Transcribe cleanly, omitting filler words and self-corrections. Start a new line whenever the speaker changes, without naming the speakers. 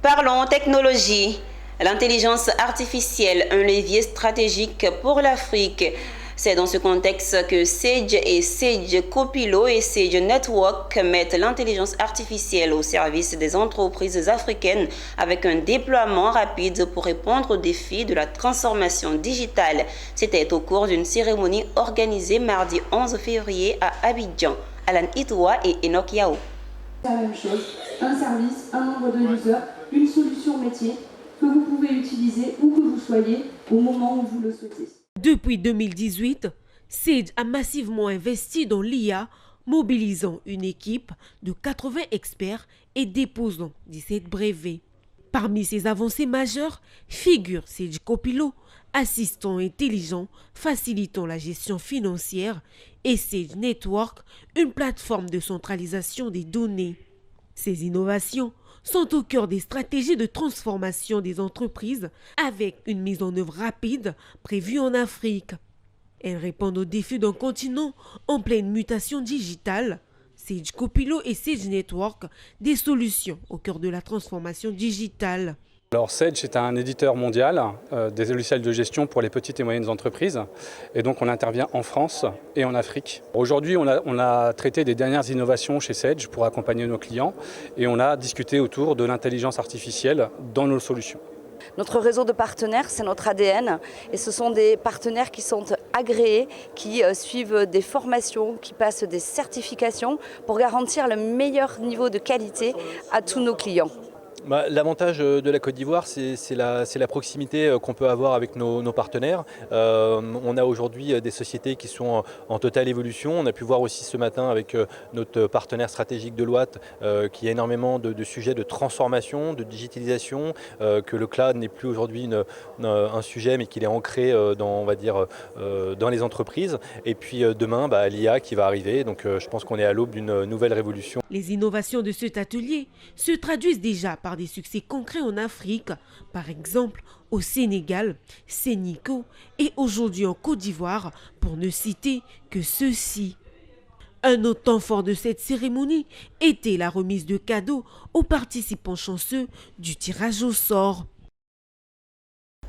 Parlons technologie. L'intelligence artificielle, un levier stratégique pour l'Afrique. C'est dans ce contexte que Sage et Sage Copilot et Sage Network mettent l'intelligence artificielle au service des entreprises africaines avec un déploiement rapide pour répondre aux défis de la transformation digitale. C'était au cours d'une cérémonie organisée mardi 11 février à Abidjan. Alan Itoua et Enoch Yao.
La même chose, un service, un nombre de users, une solution métier que vous pouvez utiliser où que vous soyez au moment où vous le souhaitez.
Depuis 2018, Sage a massivement investi dans l'IA, mobilisant une équipe de 80 experts et déposant 17 brevets. Parmi ces avancées majeures figure Sage Copilot, assistant intelligent facilitant la gestion financière, et Sage Network, une plateforme de centralisation des données. Ces innovations sont au cœur des stratégies de transformation des entreprises avec une mise en œuvre rapide prévue en Afrique. Elles répondent aux défis d'un continent en pleine mutation digitale. Sage Copilot et Sage Network, des solutions au cœur de la transformation digitale.
Alors Sage est un éditeur mondial des logiciels de gestion pour les petites et moyennes entreprises et donc on intervient en France et en Afrique. Aujourd'hui on a traité des dernières innovations chez Sage pour accompagner nos clients et on a discuté autour de l'intelligence artificielle dans nos solutions.
Notre réseau de partenaires, c'est notre ADN et ce sont des partenaires qui sont agréés, qui suivent des formations, qui passent des certifications pour garantir le meilleur niveau de qualité à tous nos clients.
L'avantage de la Côte d'Ivoire, c'est la proximité qu'on peut avoir avec nos partenaires. On a aujourd'hui des sociétés qui sont en totale évolution. On a pu voir aussi ce matin avec notre partenaire stratégique Deloitte qu'il y a énormément de sujets de transformation, de digitalisation, que le cloud n'est plus aujourd'hui un sujet mais qu'il est ancré dans les entreprises. Et puis demain, l'IA qui va arriver. Donc je pense qu'on est à l'aube d'une nouvelle révolution.
Les innovations de cet atelier se traduisent déjà par des succès concrets en Afrique, par exemple au Sénégal, Sénico et aujourd'hui en Côte d'Ivoire, pour ne citer que ceux-ci. Un autre temps fort de cette cérémonie était la remise de cadeaux aux participants chanceux du tirage au sort.